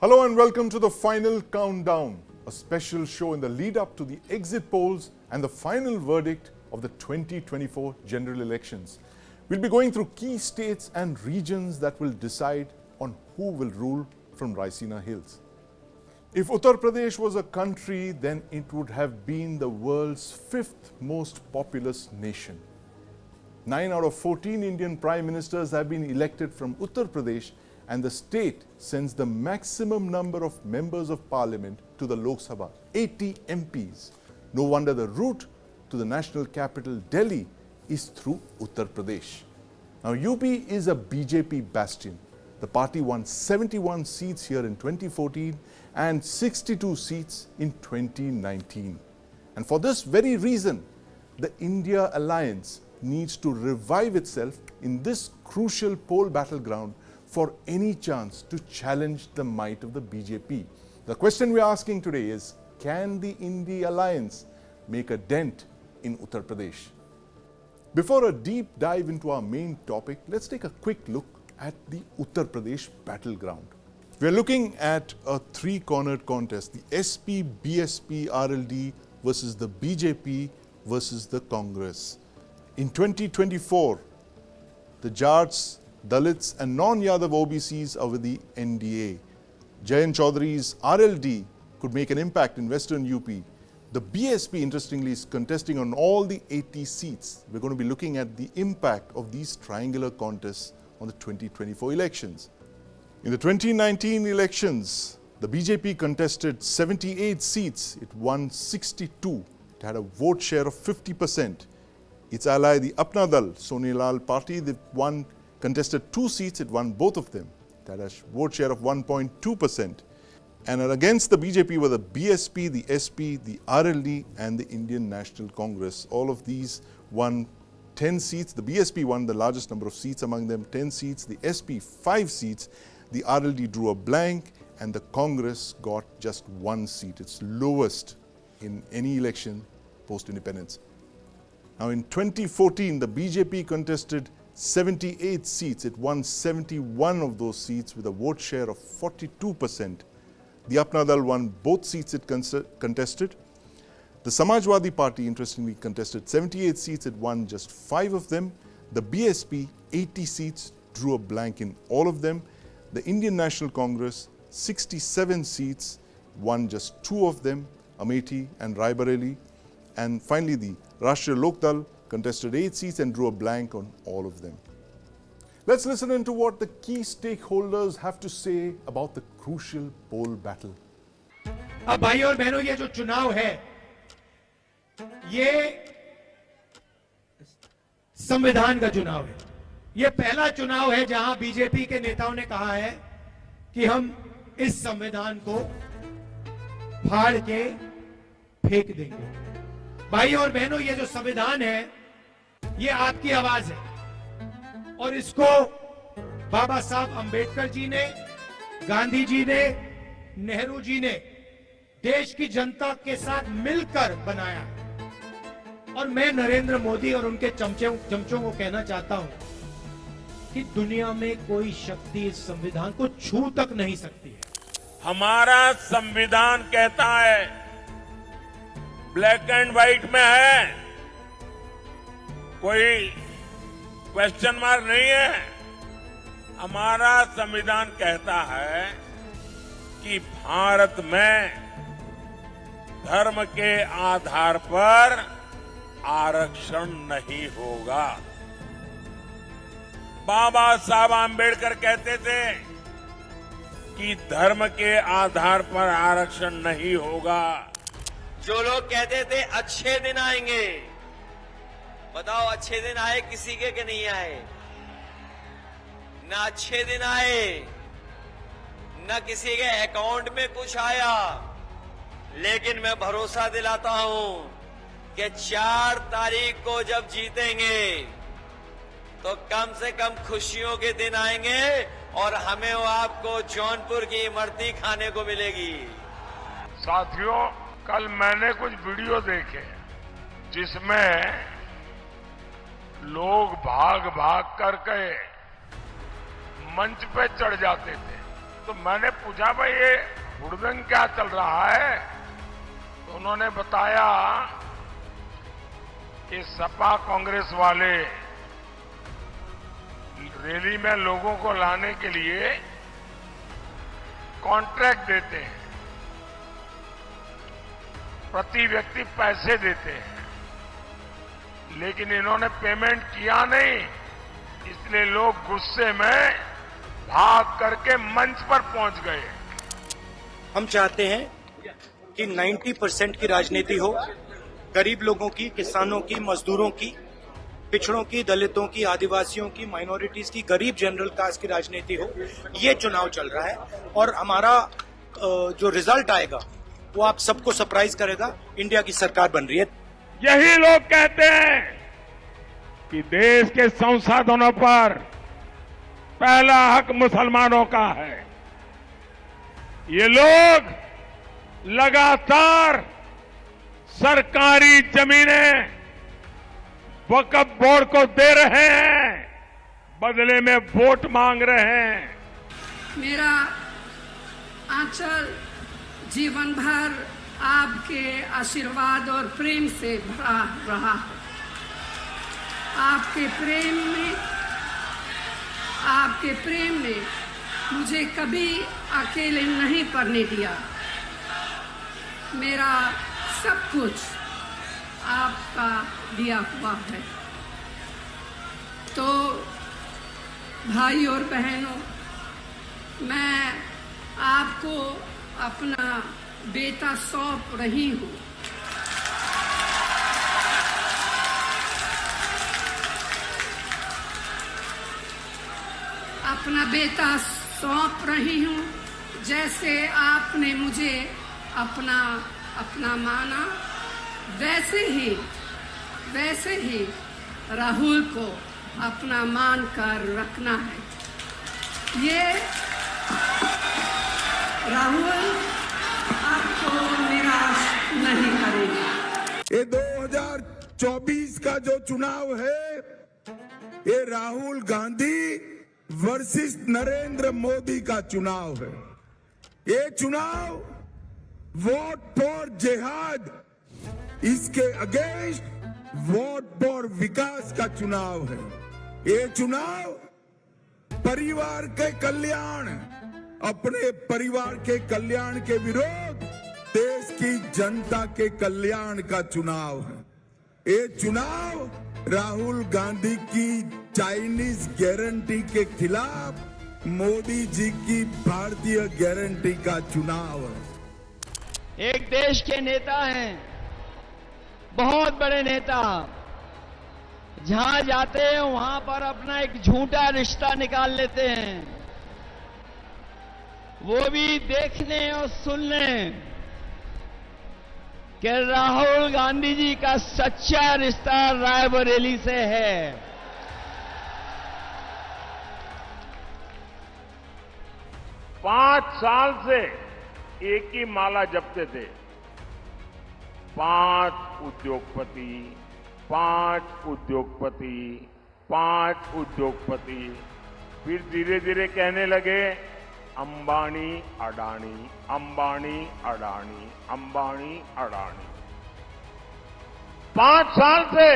Hello and welcome to the final countdown, a special show in the lead up to the exit polls and the final verdict of the 2024 general elections. We'll be going through key states and regions that will decide on who will rule from Raisina Hills. If Uttar Pradesh was a country, then it would have been the world's fifth most populous nation. 9 out of 14 Indian prime ministers have been elected from Uttar Pradesh, and the state sends the maximum number of members of parliament to the Lok Sabha, 80 MPs. No wonder the route to the national capital, Delhi, is through Uttar Pradesh. Now, UP is a BJP bastion. The party won 71 seats here in 2014 and 62 seats in 2019. And for this very reason, the INDI Alliance needs to revive itself in this crucial poll battleground for any chance to challenge the might of the BJP. The question we are asking today is, can the INDI Alliance make a dent in Uttar Pradesh? Before a deep dive into our main topic, let's take a quick look at the Uttar Pradesh battleground. We are looking at a three-cornered contest, the SP, BSP, RLD versus the BJP versus the Congress. In 2024, the Jats, Dalits and non-Yadav OBCs are with the NDA. Jayant Chaudhary's RLD could make an impact in Western UP. The BSP, interestingly, is contesting on all the 80 seats. We're going to be looking at the impact of these triangular contests on the 2024 elections. In the 2019 elections, the BJP contested 78 seats. It won 62. It had a vote share of 50%. Its ally, the Apna Dal, Sonilal party, they contested 2 seats. It won both of them. It had a vote share of 1.2%. And against the BJP were the BSP, the SP, the RLD and the Indian National Congress. All of these won 10 seats. The BSP won the largest number of seats among them, 10 seats. The SP, 5 seats. The RLD drew a blank and the Congress got just 1 seat. It's lowest in any election post-independence. Now in 2014, the BJP contested 78 seats. It won 71 of those seats with a vote share of 42%. The Apna Dal won both seats it contested. The Samajwadi Party, interestingly, contested 78 seats. It won just 5 of them. The BSP, 80 seats, drew a blank in all of them. The Indian National Congress, 67 seats, won just 2 of them, Amethi and Raebareli. And finally, the Rashtriya Lok Dal contested 8 seats and drew a blank on all of them. Let's listen into what the key stakeholders have to say about the crucial poll battle. अब भाई और बहनों, ये जो चुनाव है, ये संविधान का चुनाव है। ये पहला चुनाव है जहां बीजेपी के नेताओं ने कहा है कि हम इस संविधान को फाड़ के फेंक देंगे। भाई और बहनों, ये जो संविधान है, ये आपकी आवाज है और इसको बाबा साहब अंबेडकर जी ने, गांधी जी ने, नेहरू जी ने देश की जनता के साथ मिलकर बनाया है। और मैं नरेंद्र मोदी और उनके चमचों को कहना चाहता हूं कि दुनिया में कोई शक्ति इस संविधान को छू तक नहीं सकती है। हमारा संविधान कहता है, ब्लैक एंड व्हाइट में है, कोई क्वेश्चन मार्क नहीं है। हमारा संविधान कहता है कि भारत में धर्म के आधार पर आरक्षण नहीं होगा। बाबा साहब अंबेडकर कहते थे कि धर्म के आधार पर आरक्षण नहीं होगा। जो लोग कहते थे अच्छे दिन आएंगे, बताओ अच्छे दिन आए किसी के नहीं आए? ना अच्छे दिन आए, ना किसी के अकाउंट में कुछ आया। लेकिन मैं भरोसा दिलाता हूं कि 4 तारीख को जब जीतेंगे तो कम से कम खुशियों के दिन आएंगे और हमें और आपको जौनपुर की इमरती खाने को मिलेगी। साथियों, कल मैंने कुछ वीडियो देखे जिसमें लोग भाग भाग करके मंच पे चढ़ जाते थे तो मैंने पूछा भाई ये हुड़दंग क्या चल रहा है, तो उन्होंने बताया कि सपा कांग्रेस वाले रैली में लोगों को लाने के लिए कॉन्ट्रैक्ट देते हैं, प्रति व्यक्ति पैसे देते हैं, लेकिन इन्होंने पेमेंट किया नहीं, इसलिए लोग गुस्से में भाग करके मंच पर पहुंच गए। हम चाहते हैं कि 90% की राजनीति हो, गरीब लोगों की, किसानों की, मजदूरों की, पिछड़ों की, दलितों की, आदिवासियों की, माइनॉरिटीज की, गरीब जनरल कास्ट की राजनीति हो। ये चुनाव चल रहा है और हमारा जो रिजल्ट आएगा वो आप सबको सरप्राइज करेगा। इंडिया की सरकार बन रही है। यही लोग कहते हैं कि देश के संसाधनों पर पहला हक मुसलमानों का है। ये लोग लगातार सरकारी जमीनें वक्फ बोर्ड को दे रहे हैं, बदले में वोट मांग रहे हैं। मेरा आंचल जीवन भर आपके आशीर्वाद और प्रेम से भरा रहा है। आपके प्रेम ने मुझे कभी अकेले नहीं पड़ने दिया। मेरा सब कुछ आपका दिया हुआ है। तो भाई और बहनों, मैं आपको अपना बेटा सौंप रही हूँ। अपना बेटा सौंप रही हूँ, जैसे आपने मुझे अपना माना, वैसे ही राहुल को अपना मान कर रखना है। ये राहुल आपको निराश नहीं करेगा। ये 2024 का जो चुनाव है, ये राहुल गांधी वर्सेस नरेंद्र मोदी का चुनाव है। ये चुनाव वोट फॉर जिहाद, इसके अगेंस्ट वोट फॉर विकास का चुनाव है। ये चुनाव परिवार के कल्याण, अपने परिवार के कल्याण के विरोध देश की जनता के कल्याण का चुनाव है। ये चुनाव राहुल गांधी की चाइनीज गारंटी के खिलाफ मोदी जी की भारतीय गारंटी का चुनाव है। एक देश के नेता हैं, बहुत बड़े नेता, जहां जाते हैं वहां पर अपना एक झूठा रिश्ता निकाल लेते हैं। वो भी देखने और सुनने कि राहुल गांधी जी का सच्चा रिश्ता रायबरेली से है। पांच साल से एक ही माला जपते थे, 5 उद्योगपति, 5 उद्योगपति, 5 उद्योगपति। फिर धीरे धीरे कहने लगे अंबानी अडानी, अंबानी अडानी, अंबानी अडानी। 5 साल से।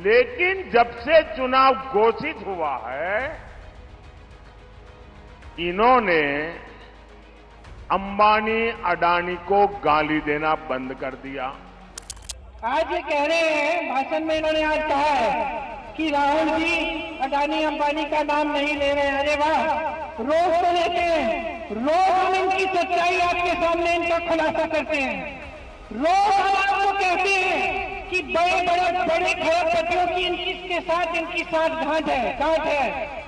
लेकिन जब से चुनाव घोषित हुआ है, इन्होंने अंबानी अडानी को गाली देना बंद कर दिया। आज ये कह रहे हैं, भाषण में इन्होंने आज कहा है कि राहुल जी अडानी अंबानी का नाम नहीं ले रहे हैं। अरे वाह, रोज तो लेते हैं, रोज हम इनकी सच्चाई आपके सामने इनका खुलासा करते हैं। रोज हम आपको कहते हैं कि बड़े खरबपतियों की इनके साथ गांठ है।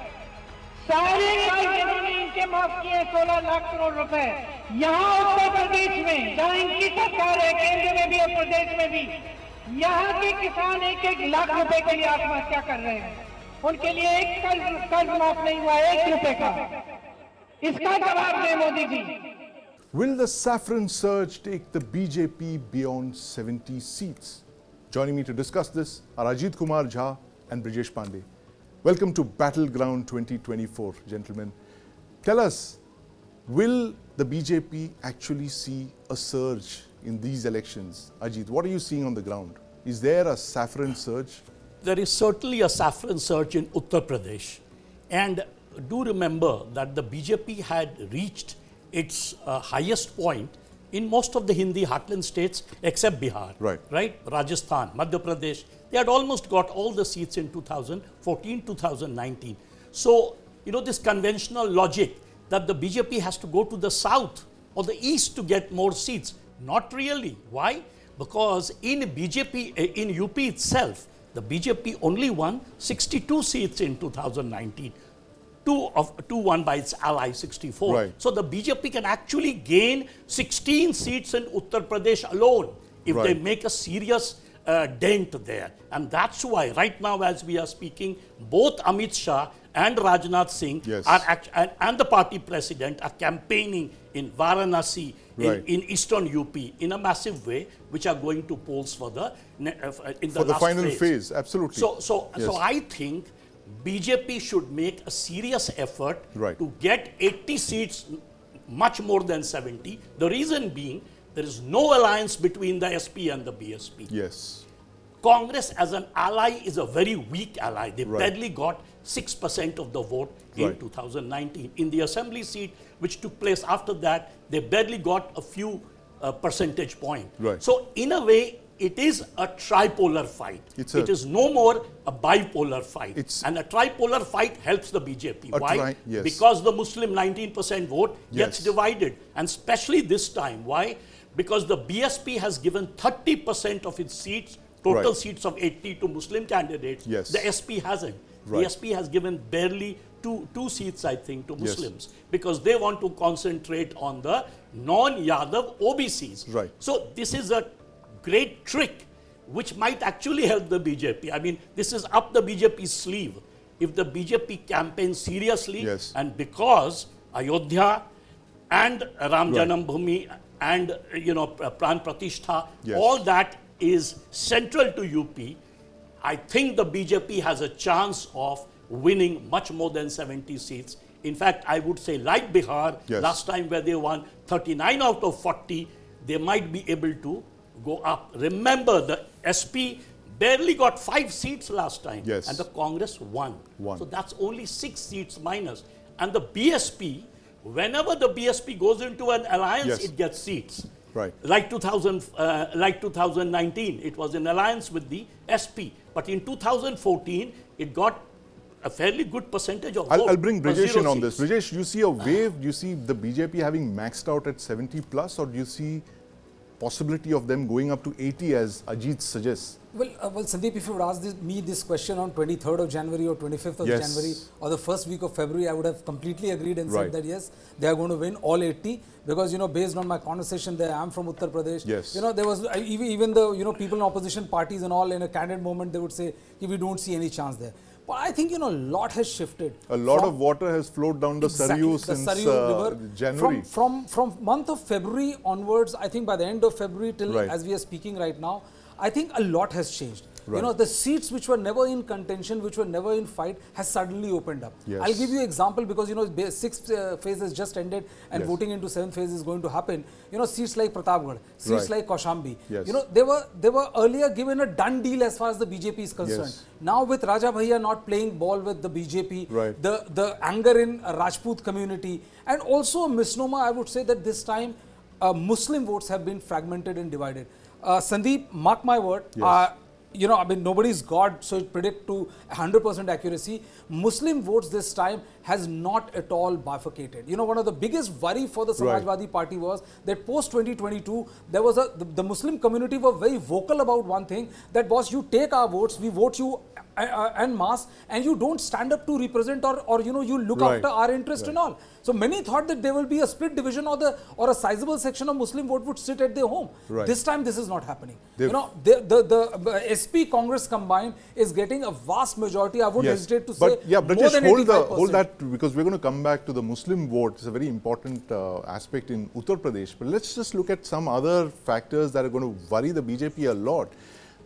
सारे इन्होंने इनके माफ किए 16 लाख करोड़ रुपए। यहाँ उत्तर प्रदेश में, जहाँ इनकी सरकार है, केंद्र में भी और प्रदेश में भी, यहाँ के किसान 1-1 लाख रुपए के लिए आत्महत्या कर रहे हैं। उनके लिए एक कर्ज माफ नहीं हुआ, 1 रुपए का। इसका जवाब दें Modi ji. Will the saffron surge take the BJP beyond 70 seats? Joining me to discuss this are Ajit, Kumar and Brijesh Pandey. Welcome to Battleground 2024, gentlemen. Tell us, will the BJP actually see a surge in these elections? Ajit, what are you seeing on the ground? Is there a saffron surge? There is certainly a saffron surge in Uttar Pradesh. And do remember that the BJP had reached its highest point in most of the Hindi heartland states except Bihar. Right? Rajasthan, Madhya Pradesh. They had almost got all the seats in 2014, 2019. So, this conventional logic that the BJP has to go to the south or the east to get more seats. Not really. Why? Because in BJP, in UP itself, the BJP only won 62 seats in 2019. Two won by its ally, 64. So the BJP can actually gain 16 seats in Uttar Pradesh alone if they make a serious dent there. And that's why right now as we are speaking, both Amit Shah and Rajnath Singh are and the party president are campaigning in Varanasi, in eastern UP in a massive way, which are going to polls for the final phase. Absolutely. So I think BJP should make a serious effort to get 80 seats, much more than 70. The reason being, there is no alliance between the SP and the BSP. Yes. Congress as an ally is a very weak ally. They barely got 6% of the vote in 2019. In the assembly seat, which took place after that, they barely got a few percentage points. So in a way, it is a tripolar fight. It is no more a bipolar fight. And a tripolar fight helps the BJP. Why? Because the Muslim 19% vote gets divided. And especially this time. Why? Because the BSP has given 30% of its seats, total seats of 80 to Muslim candidates. The SP hasn't. The SP has given barely two seats, I think, to Muslims. Because they want to concentrate on the non-Yadav OBCs. So this is a great trick which might actually help the BJP. I mean, this is up the BJP's sleeve. If the BJP campaigns seriously, and because Ayodhya and Ram Janam Bhoomi and Pran Pratishtha, all that is central to UP, I think the BJP has a chance of winning much more than 70 seats. In fact, I would say like Bihar, last time where they won 39 out of 40, they might be able to go up. Remember, the SP barely got 5 seats last time, and the Congress won. So that's only 6 seats minus. And the BSP, whenever the BSP goes into an alliance, it gets seats. Like 2019, it was an alliance with the SP. But in 2014, it got a fairly good percentage of vote. I'll bring Brijesh in on this. Brijesh, do you see a wave? Do you see the BJP having maxed out at 70 plus, or do you see possibility of them going up to 80 as Ajit suggests? Well, Sandeep, if you would ask me this question on 23rd of January or 25th of January or the first week of February, I would have completely agreed and said that yes, they are going to win all 80 because, based on my conversation there, I'm from Uttar Pradesh. There was even the, people in opposition parties and all in a candid moment, they would say, we don't see any chance there. But I think, a lot has shifted. A lot of water has flowed down the Saryu since January. From month of February onwards, I think by the end of February till as we are speaking right now, I think a lot has changed. The seats which were never in contention, which were never in fight, has suddenly opened up. I'll give you an example because, 6th phase has just ended and voting into 7th phase is going to happen. Seats like Pratapgarh, seats like Kaushambi, they were earlier given a done deal as far as the BJP is concerned. Now with Raja Bhaiya not playing ball with the BJP, the anger in Rajput community, and also a misnomer, I would say that this time Muslim votes have been fragmented and divided. Sandeep, mark my word, nobody's God, so it predict to 100% accuracy. Muslim votes this time has not at all bifurcated. One of the biggest worry for the Samajwadi Party was that post 2022, there was the Muslim community were very vocal about one thing, that was you take our votes, we vote you en masse, and you don't stand up to represent or you look after our interest and all. So many thought that there will be a split division or a sizable section of Muslim vote would sit at their home. This time this is not happening. The SP Congress combined is getting a vast majority. I would hesitate to say more than 85%. Hold that, because we're going to come back to the Muslim vote. It's a very important aspect in Uttar Pradesh. But let's just look at some other factors that are going to worry the BJP a lot.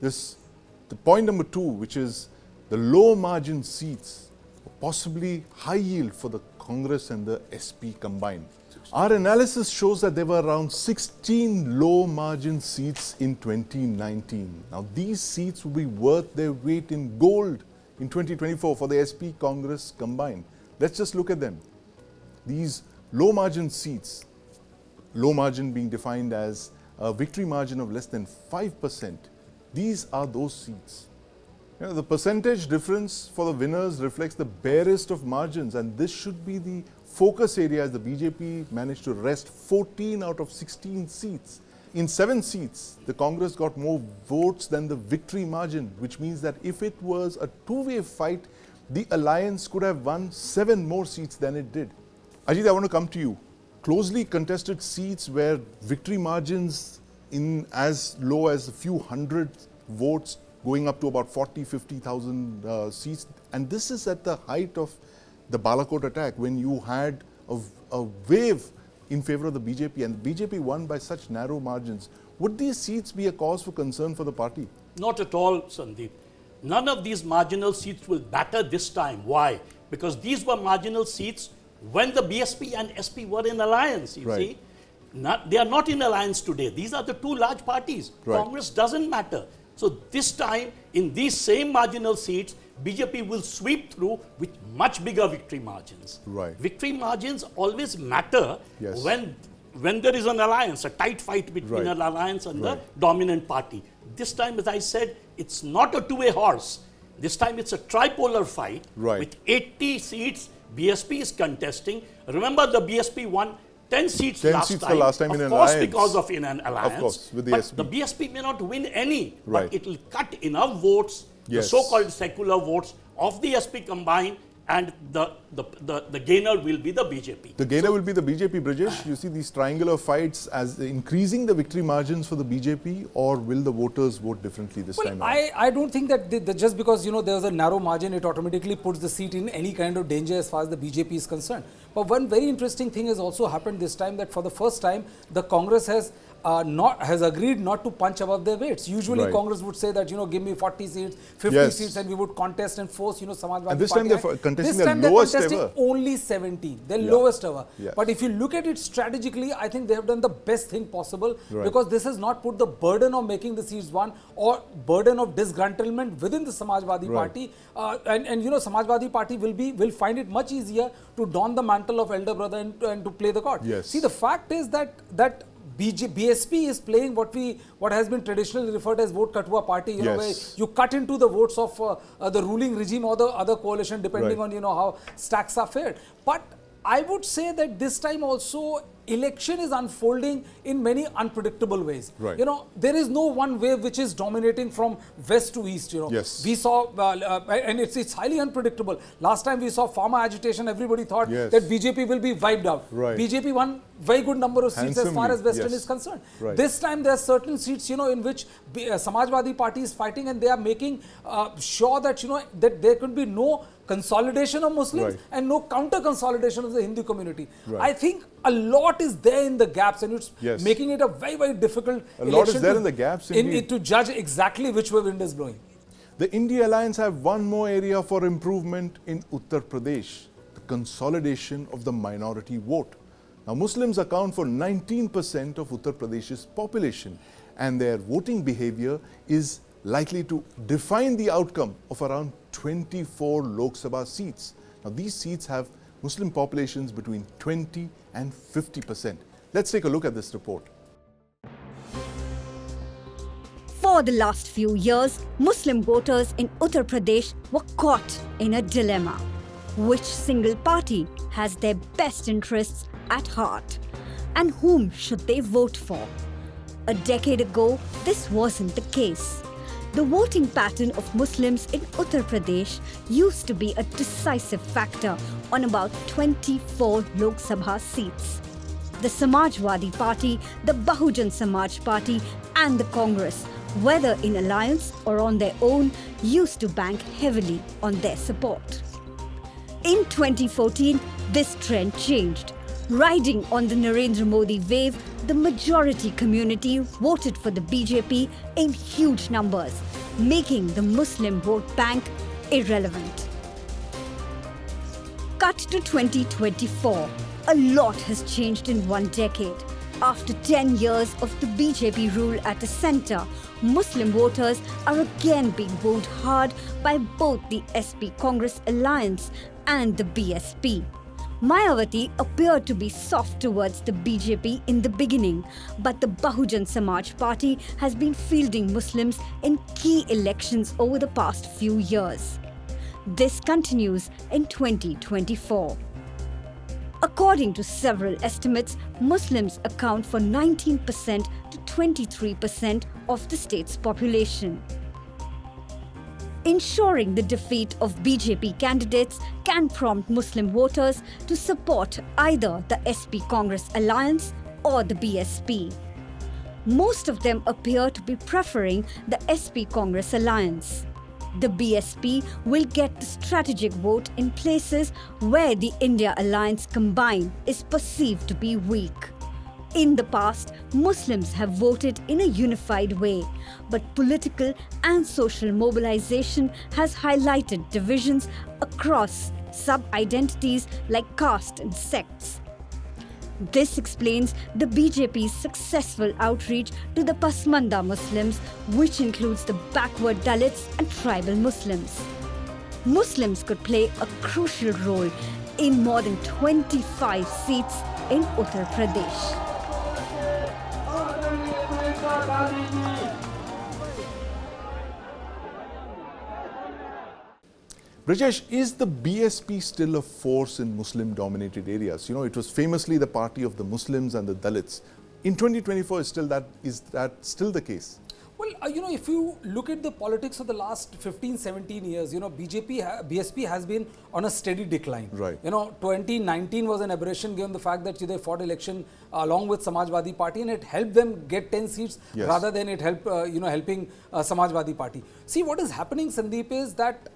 The point number 2, which is the low margin seats, possibly high yield for the Congress and the SP combined. Our analysis shows that there were around 16 low-margin seats in 2019. Now, these seats will be worth their weight in gold in 2024 for the SP Congress combined. Let's just look at them. These low-margin seats, low margin being defined as a victory margin of less than 5%, these are those seats. You know, the percentage difference for the winners reflects the barest of margins, and this should be the focus area as the BJP managed to wrest 14 out of 16 seats. In 7 seats, the Congress got more votes than the victory margin, which means that if it was a two-way fight, the alliance could have won 7 more seats than it did. Ajit, I want to come to you. Closely contested seats where victory margins in as low as a few hundred votes, going up to about 40, 50,000 seats. And this is at the height of the Balakot attack, when you had a wave in favor of the BJP, and the BJP won by such narrow margins. Would these seats be a cause for concern for the party? Not at all, Sandeep. None of these marginal seats will matter this time. Why? Because these were marginal seats when the BSP and SP were in alliance, you see. They are not in alliance today. These are the two large parties. Congress doesn't matter. So this time, in these same marginal seats, BJP will sweep through with much bigger victory margins. Victory margins always matter when there is an alliance, a tight fight between an alliance and the dominant party. This time, as I said, it's not a two-way horse. This time it's a tripolar fight with 80 seats. BSP is contesting. Remember, the BSP won 10 seats last time. Of course, because of in an alliance. Of course, with the but SP. The BSP may not win any, but it will cut enough votes, the so-called secular votes of the SP combined, and the gainer will be the BJP. The gainer will be the BJP, Brijesh. You see these triangular fights as increasing the victory margins for the BJP, or will the voters vote differently this time around? I don't think that just because there's a narrow margin, it automatically puts the seat in any kind of danger as far as the BJP is concerned. But one very interesting thing has also happened this time, that for the first time, the Congress has agreed not to punch above their weights. Usually Congress would say that, give me 40 seats, 50 seats, and we would contest and force, Samajwadi and this Party. time they're contesting the lowest ever. Only 17, their lowest ever. But if you look at it strategically, I think they have done the best thing possible, because this has not put the burden of making the seats one or burden of disgruntlement within the Samajwadi Party. And Samajwadi Party will find it much easier to don the mantle of elder brother and to play the court. See, the fact is that BSP is playing what has been traditionally referred as vote katua party, where you cut into the votes of the ruling regime or the other coalition, depending on how stacks are fared. But I would say that this time also election is unfolding in many unpredictable ways. There is no one wave which is dominating from west to east. We saw, and it's highly unpredictable. Last time we saw farmer agitation, everybody thought that BJP will be wiped out. BJP won very good number of seats as far as Western is concerned. This time there are certain seats, in which Samajwadi Party is fighting, and they are making sure that that there could be no consolidation of Muslims and no counter consolidation of the Hindu community. I think a lot is there in the gaps, and it's making it a very, very difficult election in the gaps to judge exactly which way wind is blowing. The INDI Alliance have one more area for improvement in Uttar Pradesh: the consolidation of the minority vote. Now, Muslims account for 19% of Uttar Pradesh's population, and their voting behavior is likely to define the outcome of around 24 Lok Sabha seats. Now, these seats have Muslim populations between 20 and 50%. Let's take a look at this report. For the last few years, Muslim voters in Uttar Pradesh were caught in a dilemma. Which single party has their best interests at heart? And whom should they vote for? A decade ago, this wasn't the case. The voting pattern of Muslims in Uttar Pradesh used to be a decisive factor on about 24 Lok Sabha seats. The Samajwadi Party, the Bahujan Samaj Party, and the Congress, whether in alliance or on their own, used to bank heavily on their support. In 2014, this trend changed. Riding on the Narendra Modi wave, the majority community voted for the BJP in huge numbers, making the Muslim vote bank irrelevant. Cut to 2024. A lot has changed in one decade. After 10 years of the BJP rule at the centre, Muslim voters are again being wooed hard by both the SP-Congress alliance and the BSP. Mayawati appeared to be soft towards the BJP in the beginning, but the Bahujan Samaj Party has been fielding Muslims in key elections over the past few years. This continues in 2024. According to several estimates, Muslims account for 19% to 23% of the state's population. Ensuring the defeat of BJP candidates can prompt Muslim voters to support either the SP-Congress alliance or the BSP. Most of them appear to be preferring the SP-Congress alliance. The BSP will get the strategic vote in places where the India Alliance combined is perceived to be weak. In the past, Muslims have voted in a unified way, but political and social mobilization has highlighted divisions across sub-identities like caste and sects. This explains the BJP's successful outreach to the Pasmanda Muslims, which includes the backward Dalits and tribal Muslims. Muslims could play a crucial role in more than 25 seats in Uttar Pradesh. Brijesh, is the BSP still a force in Muslim-dominated areas? You know, it was famously the party of the Muslims and the Dalits. In 2024, is that still the case? Well, if you look at the politics of the last 15, 17 years, BSP has been on a steady decline. Right. 2019 was an aberration given the fact that they fought election along with Samajwadi Party and it helped them get 10 seats rather than it helping Samajwadi Party. See, what is happening, Sandeep, is that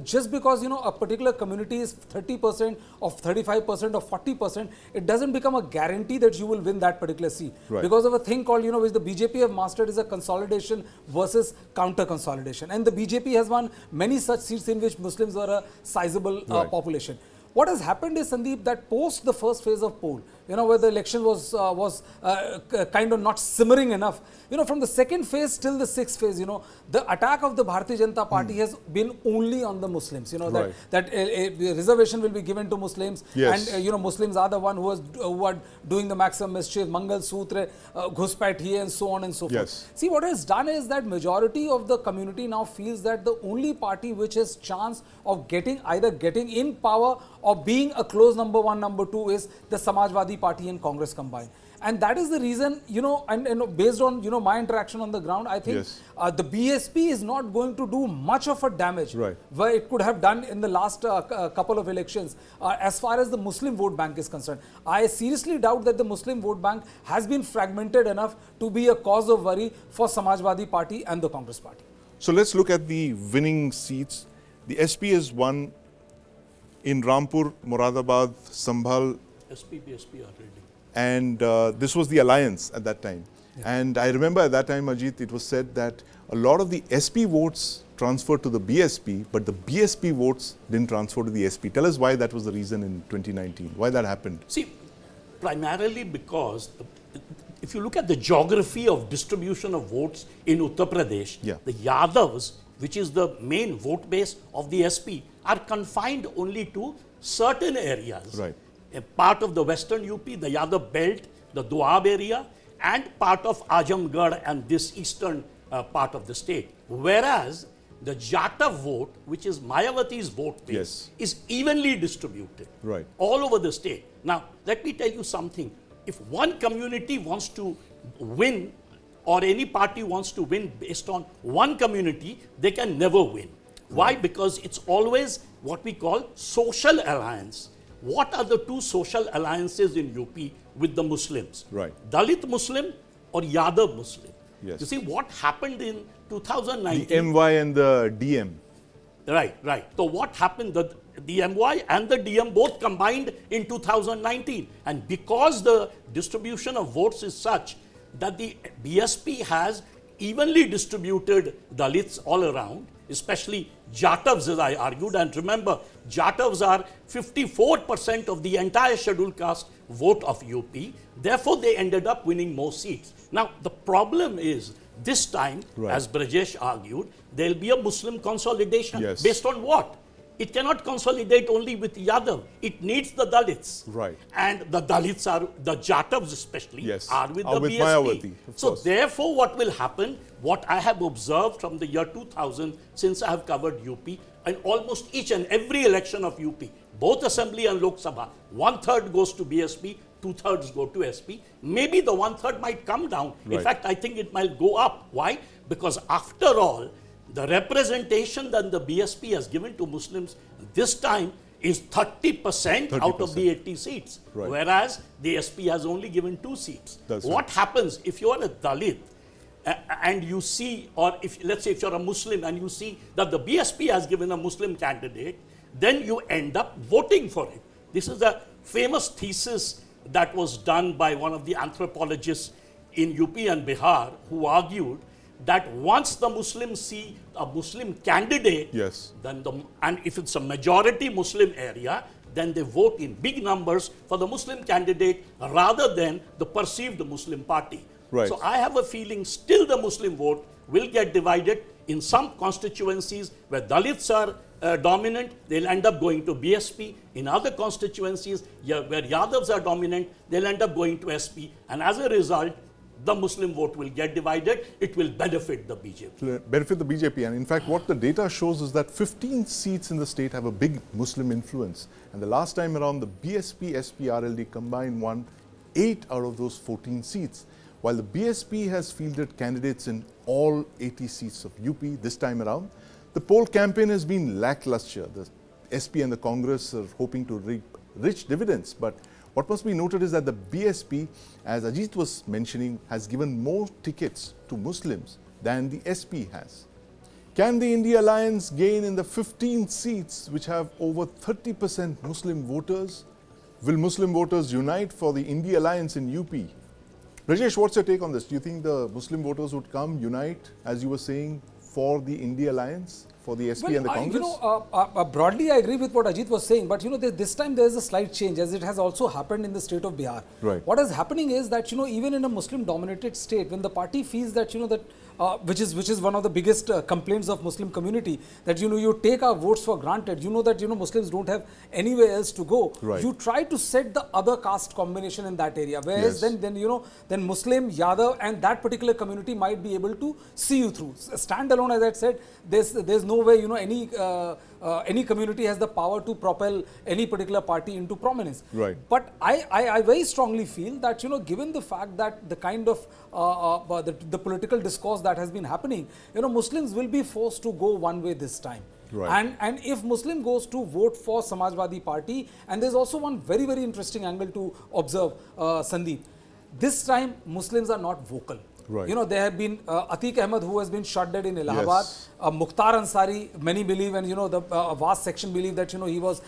just because, a particular community is 30% or 35% or 40%, it doesn't become a guarantee that you will win that particular seat. Right. Because of a thing called, which the BJP have mastered is a consolidation versus counter-consolidation. And the BJP has won many such seats in which Muslims were a sizable population. What has happened is, Sandeep, that post the first phase of poll, where the election was kind of not simmering enough, from the second phase till the sixth phase, the attack of the Bharatiya Janata Party has been only on the Muslims, that a reservation will be given to Muslims, and Muslims are the one who are doing the maximum mischief, Mangal Sutra, Ghuspat here, and so on and so forth. See, what is done is that majority of the community now feels that the only party which has chance of either getting in power or being a close number one, number two is the Samajwadi Party and Congress combined. And that is the reason, and based on, my interaction on the ground, I think the BSP is not going to do much of a damage where it could have done in the last couple of elections as far as the Muslim vote bank is concerned. I seriously doubt that the Muslim vote bank has been fragmented enough to be a cause of worry for Samajwadi Party and the Congress Party. So let's look at the winning seats. The SP has won in Rampur, Moradabad, Sambhal. SP, BSP are ready. And this was the alliance at that time. And I remember at that time, Ajit, it was said that a lot of the SP votes transferred to the BSP, but the BSP votes didn't transfer to the SP. Tell us why that was the reason in 2019, why that happened. See, primarily because if you look at the geography of distribution of votes in Uttar Pradesh, the Yadavs, which is the main vote base of the SP, are confined only to certain areas. Right. A part of the western UP, the Yadav belt, the Doab area, and part of Ajamgarh and this eastern part of the state. Whereas the Jata vote, which is Mayawati's vote base, is evenly distributed all over the state. Now, let me tell you something. If one community wants to win, or any party wants to win based on one community, they can never win. Why? Because it's always what we call social alliance. What are the two social alliances in UP with the Muslims? Dalit Muslim or Yadav Muslim. You see what happened in 2019? The MY and the DM. Right. So what happened? The MY and the DM both combined in 2019. And because the distribution of votes is such that the BSP has evenly distributed Dalits all around, especially Jatavs, as I argued. And remember, Jatavs are 54% of the entire scheduled caste vote of UP. Therefore, they ended up winning more seats. Now, the problem is, this time, as Brijesh argued, there will be a Muslim consolidation. Based on what? It cannot consolidate only with Yadav. It needs the Dalits. And the Dalits are, the Jatavs especially, are with the BSP. Mayawati, so therefore, what will happen, what I have observed from the year 2000, since I have covered UP, and almost each and every election of UP, both Assembly and Lok Sabha, 1/3 goes to BSP, 2/3 go to SP. Maybe the 1/3 might come down. In fact, I think it might go up. Why? Because after all, the representation that the BSP has given to Muslims this time is 30% out of the 80 seats, whereas the SP has only given 2 seats. What happens if you are a Dalit and you see, or if let's say if you're a Muslim and you see that the BSP has given a Muslim candidate, then you end up voting for it. This is a famous thesis that was done by one of the anthropologists in UP and Bihar, who argued that once the Muslims see a Muslim candidate, then and if it's a majority Muslim area, then they vote in big numbers for the Muslim candidate rather than the perceived Muslim party. So I have a feeling still the Muslim vote will get divided. In some constituencies where Dalits are dominant, they'll end up going to BSP. In other constituencies where Yadavs are dominant, they'll end up going to SP. And as a result, the Muslim vote will get divided. It will benefit the BJP. Benefit the BJP. And in fact, what the data shows is that 15 seats in the state have a big Muslim influence. And the last time around, the BSP, SP, RLD combined won 8 out of those 14 seats, while the BSP has fielded candidates in all 80 seats of UP this time around. The poll campaign has been lackluster. The SP and the Congress are hoping to reap rich dividends, but what must be noted is that the BSP, as Ajit was mentioning, has given more tickets to Muslims than the SP has. Can the INDI Alliance gain in the 15 seats which have over 30% Muslim voters? Will Muslim voters unite for the INDI Alliance in UP? Brijesh, what's your take on this? Do you think the Muslim voters would come, unite, as you were saying, for the INDI Alliance, for the SP and the Congress? Broadly, I agree with what Ajit was saying, but this time there is a slight change, as it has also happened in the state of Bihar. What is happening is that even in a Muslim-dominated state, when the party feels that which is one of the biggest complaints of Muslim community, that you take our votes for granted, that Muslims don't have anywhere else to go. You try to set the other caste combination in that area, whereas then Muslim, Yadav and that particular community might be able to see you through. Standalone, as I said, there's no way any community has the power to propel any particular party into prominence. But I very strongly feel that given the fact that the kind of the political discourse that has been happening, Muslims will be forced to go one way this time. And if Muslim goes to vote for Samajwadi Party, and there's also one very, very interesting angle to observe, Sandeep. This time Muslims are not vocal. There have been Atiq Ahmed, who has been shot dead in Allahabad. Mukhtar Ansari, many believe, and the vast section believe that he was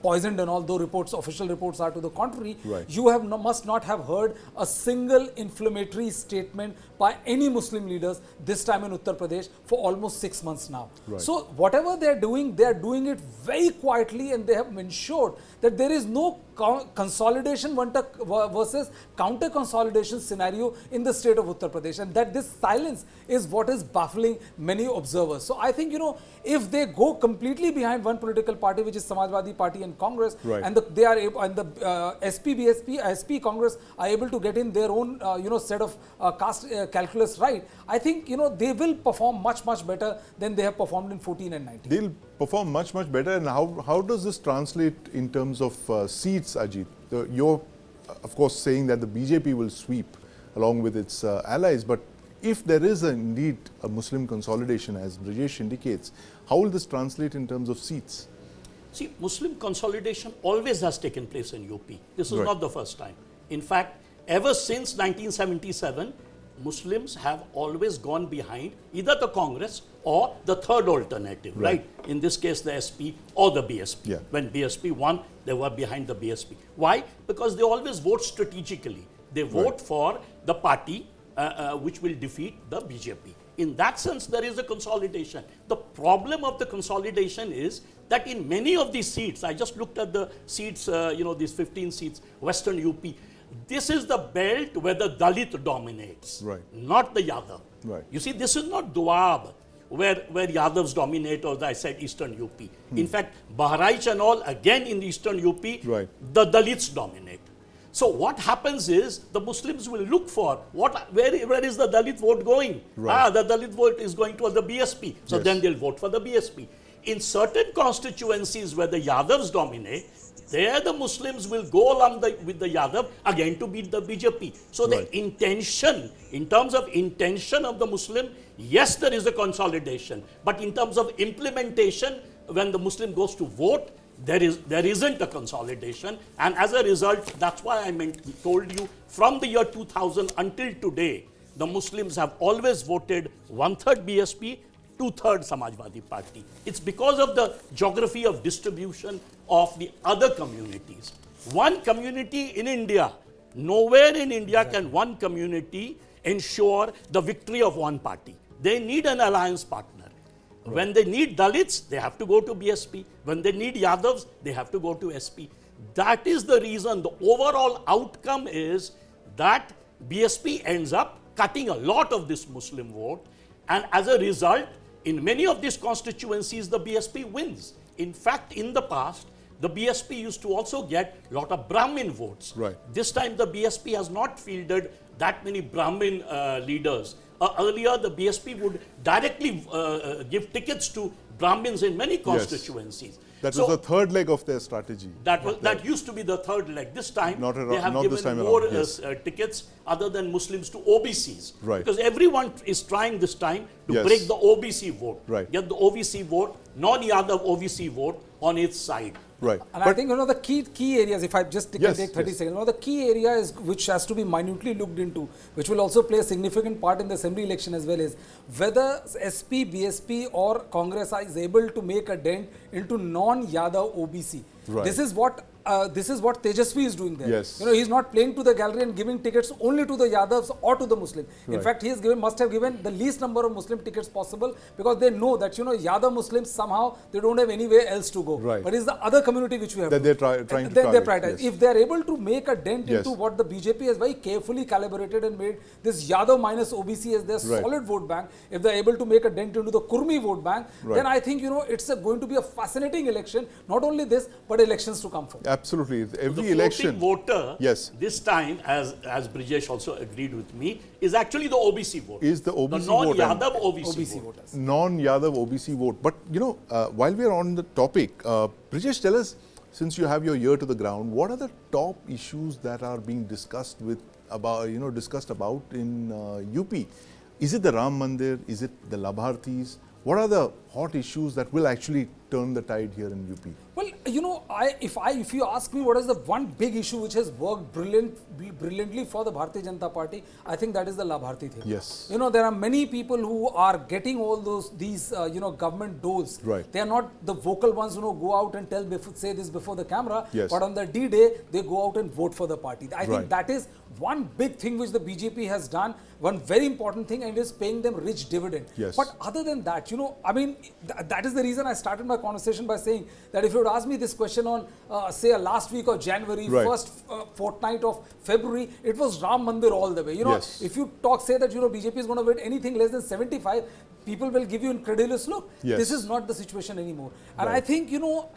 poisoned, and although official reports are to the contrary, you must not have heard a single inflammatory statement by any Muslim leaders this time in Uttar Pradesh for almost 6 months now. So whatever they are doing it very quietly, and they have ensured that there is no consolidation versus counter consolidation scenario in the state of Uttar Pradesh, and that this silence is what is baffling many observers. So I think if they go completely behind one political party, which is Samajwadi Party and Congress, and they are able, and the SP, BSP, SP, Congress are able to get in their own set of caste calculus right, I think they will perform much better than they have performed in 14 and 19. They'll perform much better. And how does this translate in terms of seats, Ajit? You're of course saying that the BJP will sweep along with its allies, but if there is indeed a Muslim consolidation, as Brijesh indicates, how will this translate in terms of seats? See, Muslim consolidation always has taken place in UP. This is not the first time. In fact, ever since 1977, Muslims have always gone behind either the Congress or the third alternative, right? In this case, the SP or the BSP. When BSP won, they were behind the BSP. Why? Because they always vote strategically. They vote for the party which will defeat the BJP. In that sense, there is a consolidation. The problem of the consolidation is that in many of these seats, I just looked at the seats, these 15 seats, Western UP, this is the belt where the Dalit dominates, not the Yadav. You see, this is not Doab, where Yadavs dominate, or as I said, Eastern UP. In fact, Bahraich and all, again in Eastern UP, the Dalits dominate. So what happens is, the Muslims will look for, where is the Dalit vote going? The Dalit vote is going towards the BSP. So then they'll vote for the BSP. In certain constituencies where the Yadavs dominate, there the Muslims will go along with the Yadav again to beat the BJP. So the intention, in terms of intention of the Muslim, yes, there is a consolidation. But in terms of implementation, when the Muslim goes to vote, there isn't a consolidation. And as a result, that's why I told you, from the year 2000 until today, the Muslims have always voted 1/3 BSP, 2/3 Samajwadi Party. It's because of the geography of distribution of the other communities. One community in India, nowhere in India can one community ensure the victory of one party. They need an alliance partner. When they need Dalits, they have to go to BSP. When they need Yadavs, they have to go to SP. That is the reason. The overall outcome is that BSP ends up cutting a lot of this Muslim vote, and as a result, in many of these constituencies, the BSP wins. In fact, in the past, the BSP used to also get a lot of Brahmin votes. This time, the BSP has not fielded that many Brahmin leaders. Earlier, the BSP would directly give tickets to Brahmins in many constituencies. That was the third leg of their strategy. That used to be the third leg. This time, they have given more tickets other than Muslims to OBCs. Because everyone is trying this time to break the OBC vote. Get the OBC vote, non-Yadav OBC vote on its side. And I think, the key areas, if I just take 30 seconds, the key area is which has to be minutely looked into, which will also play a significant part in the assembly election as well, is whether SP, BSP or Congress is able to make a dent into non-Yadav OBC. This is what Tejasvi is doing there. He's not playing to the gallery and giving tickets only to the Yadavs or to the Muslim. In fact, he must have given the least number of Muslim tickets possible, because they know that Yadav Muslims somehow they don't have anywhere else to go. But it's the other community which we have. That they're trying to prioritize. If they're able to make a dent into what the BJP has very carefully calibrated and made this Yadav minus OBC as their solid vote bank, if they're able to make a dent into the Kurmi vote bank, then I think it's going to be a fascinating election. Not only this, but elections to come from. Absolutely. Every the election voter this time, as Brijesh also agreed with me, is actually the OBC vote. Is the OBC vote. Non-Yadav OBC voters. Non-Yadav OBC vote. But, while we are on the topic, Brijesh, tell us, since you have your ear to the ground, what are the top issues that are being discussed about in UP? Is it the Ram Mandir? Is it the Labhartis? What are the hot issues that will actually turn the tide here in UP? Well, if you ask me what is the one big issue which has worked brilliantly for the Bharatiya Janata Party, I think that is the Labharti thing. There are many people who are getting all these government doles. They are not the vocal ones who go out and say this before the camera, but on the D-Day, they go out and vote for the party. I think that is one big thing which the BJP has done, one very important thing, and it is paying them rich dividend. But other than that, that is the reason I started my conversation by saying that if you would ask me this question on, say, last week of January, first fortnight of February, it was Ram Mandir all the way. If you say that, BJP is going to win anything less than 75, people will give you incredulous look. This is not the situation anymore. And I think, the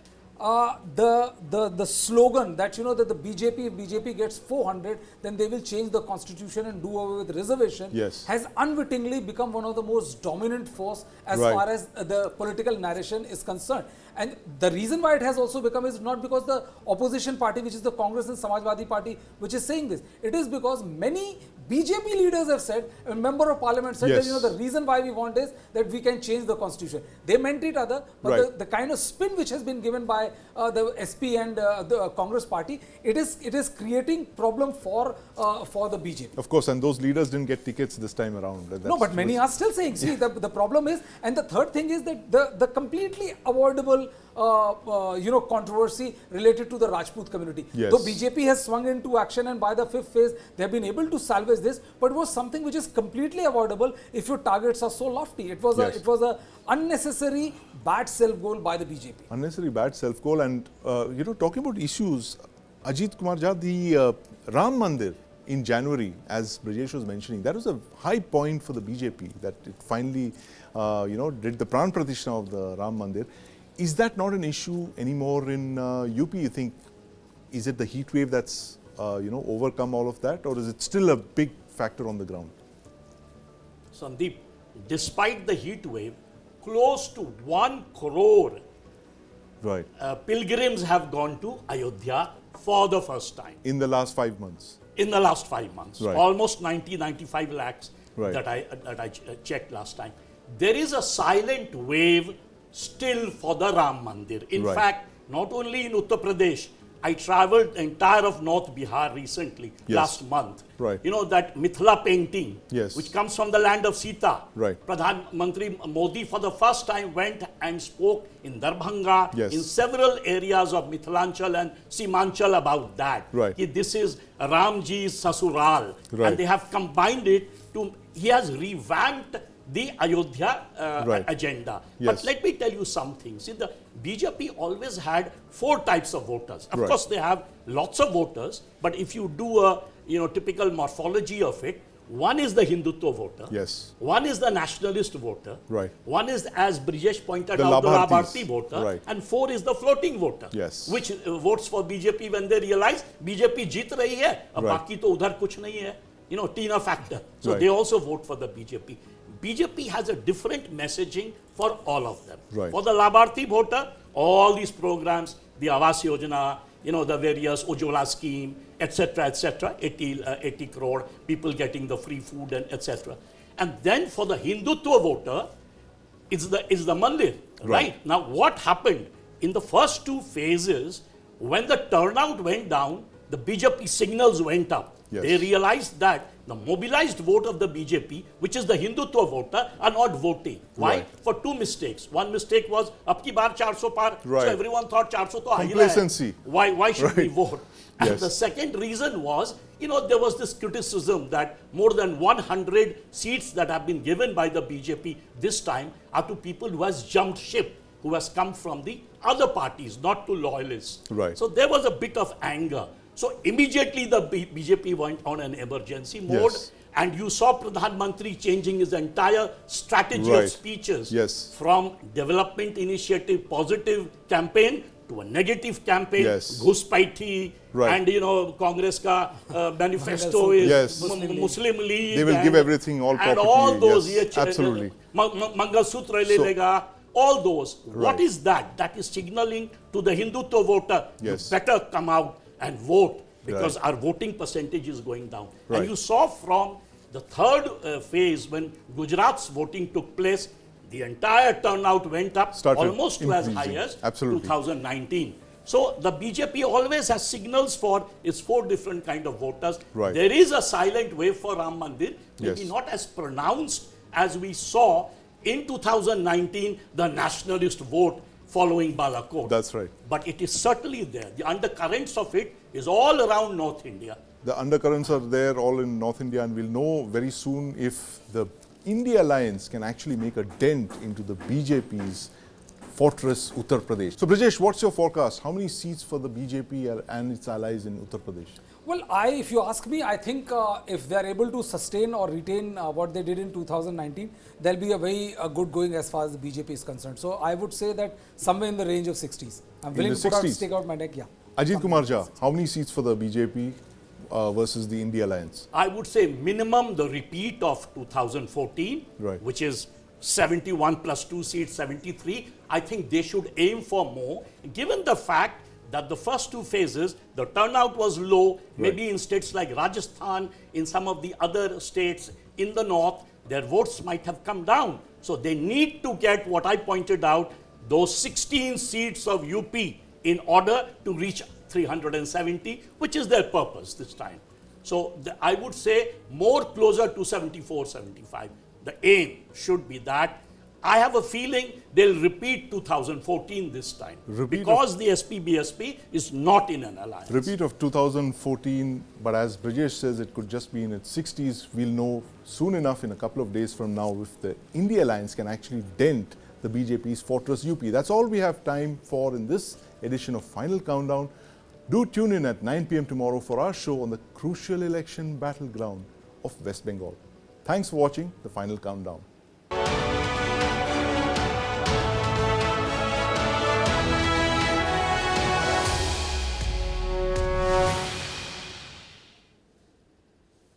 slogan that that the BJP gets 400, then they will change the constitution and do away with reservation, has unwittingly become one of the most dominant force as far as the political narration is concerned. And the reason why it has also become is not because the opposition party, which is the Congress and Samajwadi Party, which is saying this. It is because many BJP leaders have said, a member of parliament said that the reason why we want is that we can change the constitution. They meant it other, but the kind of spin which has been given by the SP and the Congress party, it is creating problem for the BJP. Of course, and those leaders didn't get tickets this time around. No, but many are still saying, see, the problem is, and the third thing is that the completely avoidable controversy related to the Rajput community. Yes. Though BJP has swung into action and by the 5th phase, they have been able to salvage this, but it was something which is completely avoidable if your targets are so lofty. It was a unnecessary bad self-goal by the BJP. Unnecessary bad self-goal. And, talking about issues, Ajit Kumar Jha, the Ram Mandir in January, as Brijesh was mentioning, that was a high point for the BJP, that it finally, did the Pran Pratishtha of the Ram Mandir. Is that not an issue anymore in UP, you think? Is it the heat wave that's, overcome all of that, or is it still a big factor on the ground? Sandeep, despite the heat wave, close to 1 crore pilgrims have gone to Ayodhya for the first time. In the last 5 months? In the last 5 months. Right. Almost 95 lakhs that I checked last time. There is a silent wave still for the Ram Mandir. In fact, not only in Uttar Pradesh, I traveled entire of North Bihar recently, last month. You know that Mithila painting, which comes from the land of Sita. Pradhan Mantri Modi for the first time went and spoke in Darbhanga, in several areas of Mithilanchal and Simanchal about that. This is Ramji's Sasural. And they have combined it to, he has revamped the Ayodhya agenda. But let me tell you something. See, the BJP always had 4 types of voters. Of course, they have lots of voters, but if you do a typical morphology of it, one is the Hindutva voter, one is the nationalist voter, one is, as Brijesh pointed out, the Labharti voter, and 4 is the floating voter, which votes for BJP when they realize BJP jeet rahi hai, baki to udhar kuch nahi hai, Tina factor. So they also vote for the BJP. BJP has a different messaging for all of them. For the Labharti voter, all these programs, the Awas Yojana, the various Ujjwala scheme, etc., 80 crore, people getting the free food and etc. And then for the Hindutva voter, it's the Mandir, right? Now what happened in the first 2 phases, when the turnout went down, the BJP signals went up. They realized that the mobilized vote of the BJP, which is the Hindutva voter, are not voting. Why? For 2 mistakes. One mistake was, ab ki baar 400 par, so everyone thought 400 to complacency. Why should we vote? And the second reason was, there was this criticism that more than 100 seats that have been given by the BJP this time are to people who has jumped ship, who has come from the other parties, not to loyalists. So there was a bit of anger. So immediately the BJP went on an emergency mode, and you saw Pradhan Mantri changing his entire strategy of speeches from development initiative positive campaign to a negative campaign, Ghuspaithi, and Congress ka manifesto is Muslim League. They will give everything, all property. And all those, absolutely. Mangal Sutra le lega, all those. What is that? That is signaling to the Hindutva voter, you better come out and vote, because our voting percentage is going down. And you saw from the 3rd phase, when Gujarat's voting took place, the entire turnout went up almost to as high as 2019. So the BJP always has signals for its 4 different kind of voters. There is a silent wave for Ram Mandir, maybe not as pronounced as we saw in 2019, the nationalist vote following Balakot. That's right. But it is certainly there. The undercurrents of it is all around North India. The undercurrents are there all in North India, and we'll know very soon if the INDI Alliance can actually make a dent into the BJP's fortress Uttar Pradesh. So Brijesh, what's your forecast? How many seats for the BJP and its allies in Uttar Pradesh? Well, if you ask me, I think if they are able to sustain or retain what they did in 2019, there'll be a very good going as far as the BJP is concerned. So I would say that somewhere in the range of 60s. I'm willing to stick out my neck, Ajit Kumar Jha, how many seats for the BJP versus the INDI Alliance? I would say minimum the repeat of 2014, which is 71 plus 2 seats, 73. I think they should aim for more, given the fact that the first 2 phases, the turnout was low, maybe in states like Rajasthan, in some of the other states in the north, their votes might have come down. So they need to get what I pointed out, those 16 seats of UP in order to reach 370, which is their purpose this time. So I would say more closer to 74, 75. The aim should be that I have a feeling they'll repeat 2014 this time. Because the SP-BSP is not in an alliance. Repeat of 2014, but as Brijesh says, it could just be in its 60s. We'll know soon enough in a couple of days from now if the INDI Alliance can actually dent the BJP's Fortress UP. That's all we have time for in this edition of Final Countdown. Do tune in at 9 p.m. tomorrow for our show on the crucial election battleground of West Bengal. Thanks for watching the Final Countdown.